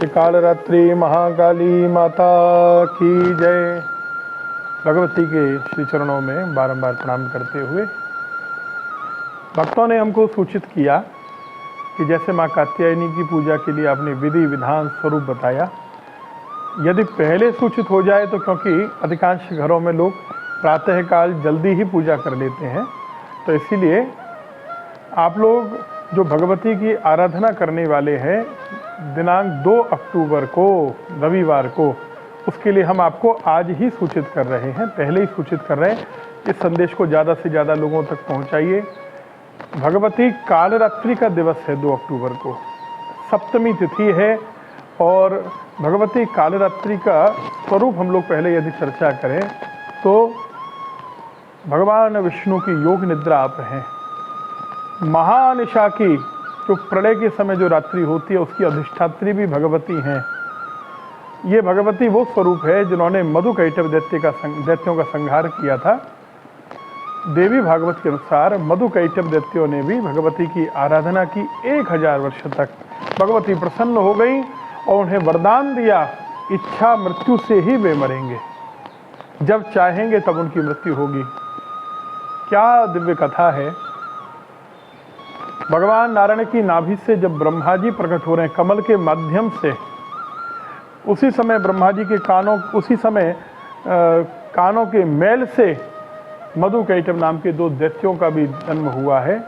श्री कालरात्रि महाकाली माता की जय। भगवती के श्री चरणों में बारंबार प्रणाम करते हुए भक्तों ने हमको सूचित किया कि जैसे माँ कात्यायनी की पूजा के लिए आपने विधि विधान स्वरूप बताया, यदि पहले सूचित हो जाए तो, क्योंकि अधिकांश घरों में लोग प्रातःकाल जल्दी ही पूजा कर लेते हैं, तो इसीलिए आप लोग जो भगवती की आराधना करने वाले हैं दिनांक 2 अक्टूबर को रविवार को, उसके लिए हम आपको आज ही सूचित कर रहे हैं, पहले ही सूचित कर रहे हैं। इस संदेश को ज़्यादा से ज़्यादा लोगों तक पहुंचाइए। भगवती कालरात्रि का दिवस है 2 अक्टूबर को, सप्तमी तिथि है। और भगवती कालरात्रि का स्वरूप हम लोग पहले यदि चर्चा करें तो भगवान विष्णु की योग निद्रा आप हैं। महानिशा की जो प्रलय के समय जो रात्रि होती है उसकी अधिष्ठात्री भी भगवती हैं। ये भगवती वो स्वरूप है जिन्होंने मधुकैटभ दैत्यों का संहार किया था। देवी भागवत के अनुसार मधुकैटभ दैत्यों ने भी भगवती की आराधना की 1000 वर्ष तक। भगवती प्रसन्न हो गई और उन्हें वरदान दिया, इच्छा मृत्यु से ही वे मरेंगे, जब चाहेंगे तब उनकी मृत्यु होगी। क्या दिव्य कथा है। भगवान नारायण की नाभि से जब ब्रह्मा जी प्रकट हो रहे हैं कमल के माध्यम से, उसी समय ब्रह्मा जी के कानों के मैल से मधुकैटभ नाम के 2 दैत्यों का भी जन्म हुआ है,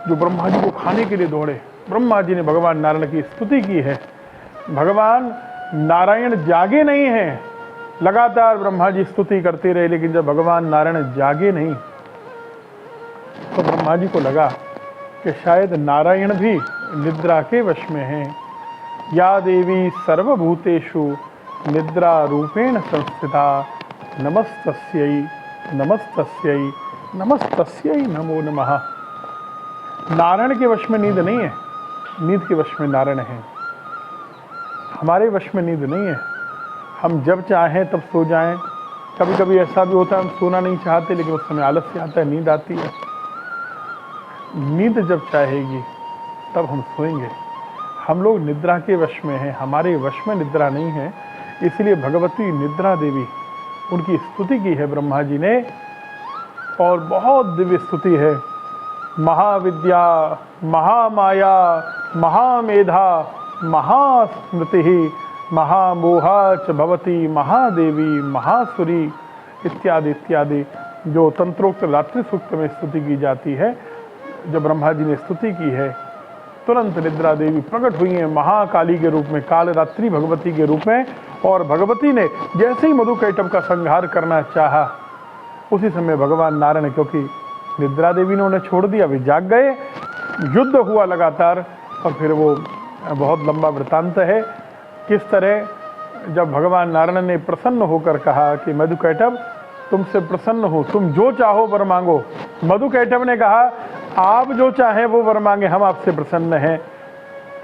जो ब्रह्मा जी को खाने के लिए दौड़े। ब्रह्मा जी ने भगवान नारायण की स्तुति की है। भगवान नारायण जागे नहीं हैं, लगातार ब्रह्मा जी स्तुति करते रहे, लेकिन जब भगवान नारायण जागे नहीं तो ब्रह्मा जी को लगा कि शायद नारायण भी निद्रा के वश में हैं। या देवी सर्वभूतेषु निद्रा रूपेण संस्थिता नमस्तस्यै नमस्तस्यै नमस्तस्यै नमो नमः। नारायण के वश में नींद नहीं है, नींद के वश में नारायण है। हमारे वश में नींद नहीं है, हम जब चाहें तब सो जाएं। कभी कभी ऐसा भी होता है हम सोना नहीं चाहते, लेकिन उस समय आलस्य आता है, नींद आती है। नींद जब चाहेगी तब हम सोएंगे। हम लोग निद्रा के वश में हैं, हमारे वश में निद्रा नहीं है। इसलिए भगवती निद्रा देवी, उनकी स्तुति की है ब्रह्मा जी ने, और बहुत दिव्य स्तुति है। महाविद्या महामाया महामेधा महास्मृति महामोहा च भवती महादेवी महासुरी इत्यादि इत्यादि, जो तंत्रोक्त रात्रि सूक्त में स्तुति की जाती है। जब ब्रह्मा जी ने स्तुति की है, तुरंत निद्रा देवी प्रकट हुई हैं महाकाली के रूप में, कालरात्रि भगवती के रूप में। और भगवती ने जैसे ही मधुकैटभ का संहार करना चाहा, उसी समय भगवान नारायण, क्योंकि निद्रा देवी ने उन्हें छोड़ दिया, वे जाग गए। युद्ध हुआ लगातार, और फिर वो बहुत लंबा वृतांत है। किस तरह जब भगवान नारायण ने प्रसन्न होकर कहा कि मधुकैटभ तुमसे प्रसन्न हो, तुम जो चाहो वर मांगो। मधुकैटभ ने कहा आप जो चाहें वो वर मांगे, हम आपसे प्रसन्न हैं।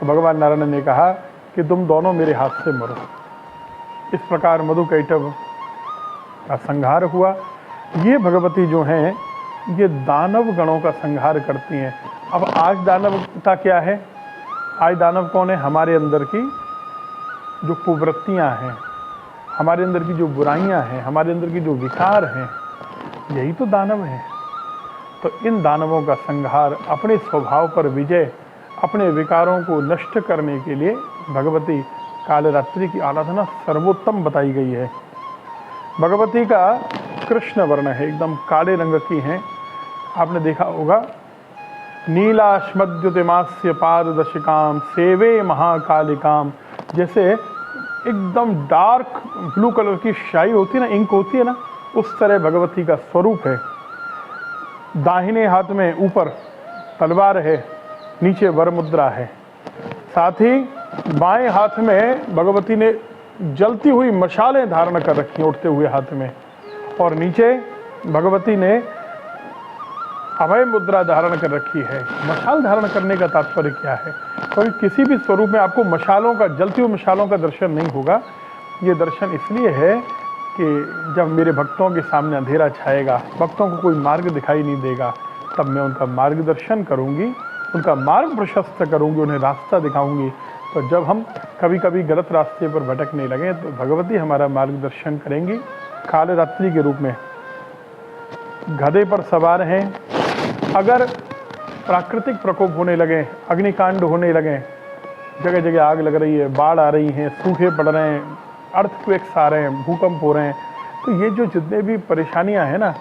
तो भगवान नारायण ने कहा कि तुम दोनों मेरे हाथ से मरो। इस प्रकार मधुकैटभ का संहार हुआ। ये भगवती जो हैं ये दानव गणों का संहार करती हैं। अब आज दानवता क्या है? आज दानव कौन है? हमारे अंदर की जो कुवृत्तियाँ हैं, हमारे अंदर की जो बुराइयां हैं, हमारे अंदर की जो विकार हैं, यही तो दानव हैं। तो इन दानवों का संहार, अपने स्वभाव पर विजय, अपने विकारों को नष्ट करने के लिए भगवती कालरात्रि की आराधना सर्वोत्तम बताई गई है। भगवती का कृष्ण वर्ण है, एकदम काले रंग की हैं। आपने देखा होगा, नीलाश्मद्युतिमास्य पारदर्शिकाम सेवे महाकालिकाम। जैसे एकदम डार्क ब्लू कलर की शाई होती है ना, इंक होती है ना, उस तरह भगवती का स्वरूप है। दाहिने हाथ में ऊपर तलवार है, नीचे वर मुद्रा है। साथ ही बाएं हाथ में भगवती ने जलती हुई मशालें धारण कर रखी, उठते हुए हाथ में, और नीचे भगवती ने अभय मुद्रा धारण कर रखी है। मशाल धारण करने का तात्पर्य क्या है? क्योंकि किसी भी स्वरूप में आपको मशालों का, जलती हुई मशालों का दर्शन नहीं होगा। ये दर्शन इसलिए है कि जब मेरे भक्तों के सामने अंधेरा छाएगा, भक्तों को कोई मार्ग दिखाई नहीं देगा, तब मैं उनका मार्गदर्शन करूंगी, उनका मार्ग प्रशस्त करूंगी, उन्हें रास्ता दिखाऊंगी। तो जब हम कभी कभी गलत रास्ते पर भटकने लगें तो भगवती हमारा मार्गदर्शन करेंगी। कालरात्रि के रूप में गधे पर सवार हैं। अगर प्राकृतिक प्रकोप होने लगे, अग्निकांड होने लगे, जगह जगह आग लग रही है, बाढ़ आ रही है, सूखे पड़ रहे हैं, अर्थक्वेक्स आ रहे हैं, भूकंप हो रहे हैं, तो ये जो जितने भी परेशानियां हैं ना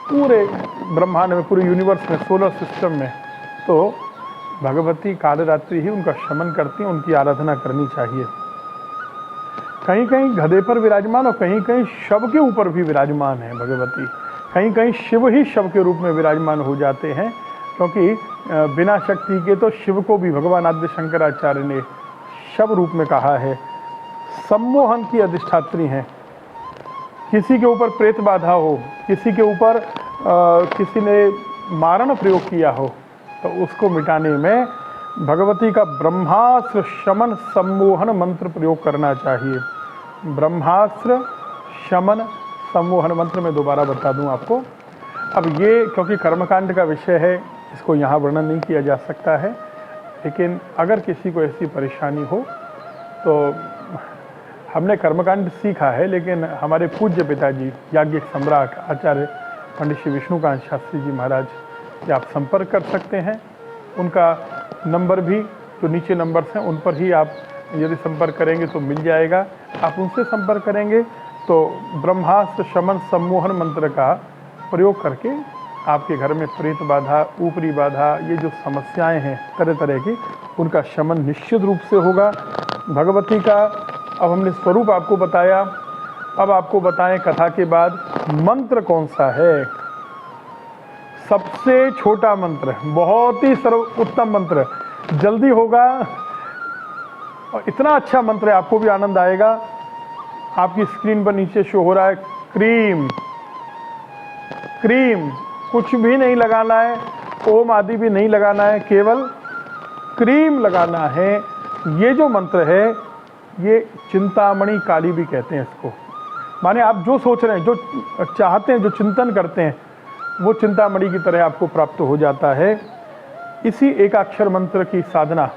पूरे ब्रह्मांड में, पूरे यूनिवर्स में, सोलर सिस्टम में, तो भगवती कालरात्रि ही उनका शमन करती हैं, उनकी आराधना करनी चाहिए। कहीं कहीं गधे पर विराजमान और कहीं कहीं शव के ऊपर भी विराजमान है भगवती। कहीं कहीं शिव ही शव के रूप में विराजमान हो जाते हैं, क्योंकि बिना शक्ति के तो शिव को भी भगवान आद्य शंकराचार्य ने शव रूप में कहा है। सम्मोहन की अधिष्ठात्री हैं। किसी के ऊपर प्रेत बाधा हो, किसी के ऊपर किसी ने मारण प्रयोग किया हो, तो उसको मिटाने में भगवती का ब्रह्मास्त्र शमन सम्मोहन मंत्र प्रयोग करना चाहिए। ब्रह्मास्त्र शमन सम्मोहन मंत्र मैं दोबारा बता दूं आपको। अब ये क्योंकि कर्मकांड का विषय है, इसको यहाँ वर्णन नहीं किया जा सकता है, लेकिन अगर किसी को ऐसी परेशानी हो तो हमने कर्मकांड सीखा है, लेकिन हमारे पूज्य पिताजी याज्ञिक सम्राट आचार्य पंडित श्री विष्णुकांत शास्त्री जी महाराज से आप संपर्क कर सकते हैं। उनका नंबर भी जो नीचे नंबर्स हैं उन पर ही आप यदि संपर्क करेंगे तो मिल जाएगा। आप उनसे संपर्क करेंगे तो ब्रह्मास्त्र शमन सम्मोहन मंत्र का प्रयोग करके आपके घर में प्रेत बाधा, ऊपरी बाधा, ये जो समस्याएं हैं तरह तरह की, उनका शमन निश्चित रूप से होगा। भगवती का अब हमने स्वरूप आपको बताया, अब आपको बताएं कथा के बाद मंत्र कौन सा है। सबसे छोटा मंत्र, बहुत ही सर्वोत्तम मंत्र, जल्दी होगा और इतना अच्छा मंत्र है आपको भी आनंद आएगा। आपकी स्क्रीन पर नीचे शो हो रहा है क्रीम। क्रीम कुछ भी नहीं लगाना है, ओम आदि भी नहीं लगाना है, केवल क्रीम लगाना है। ये जो मंत्र है ये चिंतामणि काली भी कहते हैं इसको। माने आप जो सोच रहे हैं, जो चाहते हैं, जो चिंतन करते हैं, वो चिंतामणि की तरह आपको प्राप्त हो जाता है। इसी एकाक्षर मंत्र की साधना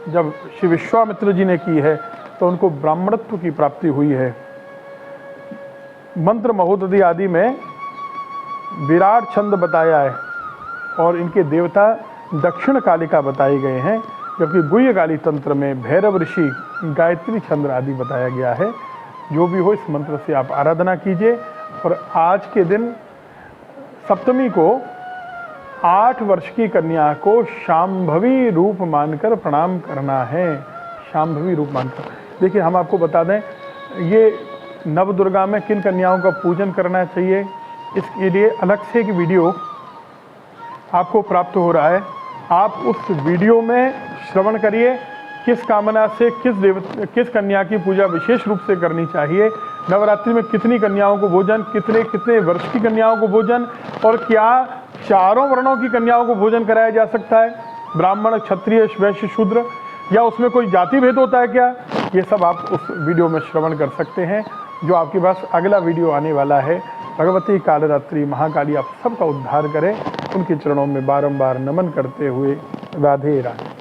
जब श्री विश्वामित्र जी ने की है तो उनको ब्राह्मणत्व की प्राप्ति हुई है। मंत्र महोदधि आदि में विराट छंद बताया है और इनके देवता दक्षिण कालिका बताए गए हैं, जबकि गुह्यकाली तंत्र में भैरव ऋषि गायत्री छंद आदि बताया गया है। जो भी हो इस मंत्र से आप आराधना कीजिए। और आज के दिन सप्तमी को 8 वर्ष की कन्या को शांभवी रूप मानकर प्रणाम करना है। शांभवी रूप मानकर, देखिए हम आपको बता दें ये नवदुर्गा में किन कन्याओं का पूजन करना चाहिए, इसके लिए अलग से एक वीडियो आपको प्राप्त हो रहा है। आप उस वीडियो में श्रवण करिए किस कामना से किस कन्या की पूजा विशेष रूप से करनी चाहिए, नवरात्रि में कितनी कन्याओं को भोजन, कितने वर्ष की कन्याओं को भोजन, और क्या चारों वर्णों की कन्याओं को भोजन कराया जा सकता है, ब्राह्मण, क्षत्रिय, वैश्य, शूद्र, या उसमें कोई जाति भेद होता है क्या, ये सब आप उस वीडियो में श्रवण कर सकते हैं। जो आपके पास अगला वीडियो आने वाला है। भगवती कालरात्रि महाकाली आप सबका उद्धार करें। उनके चरणों में बारंबार नमन करते हुए राधे राधे।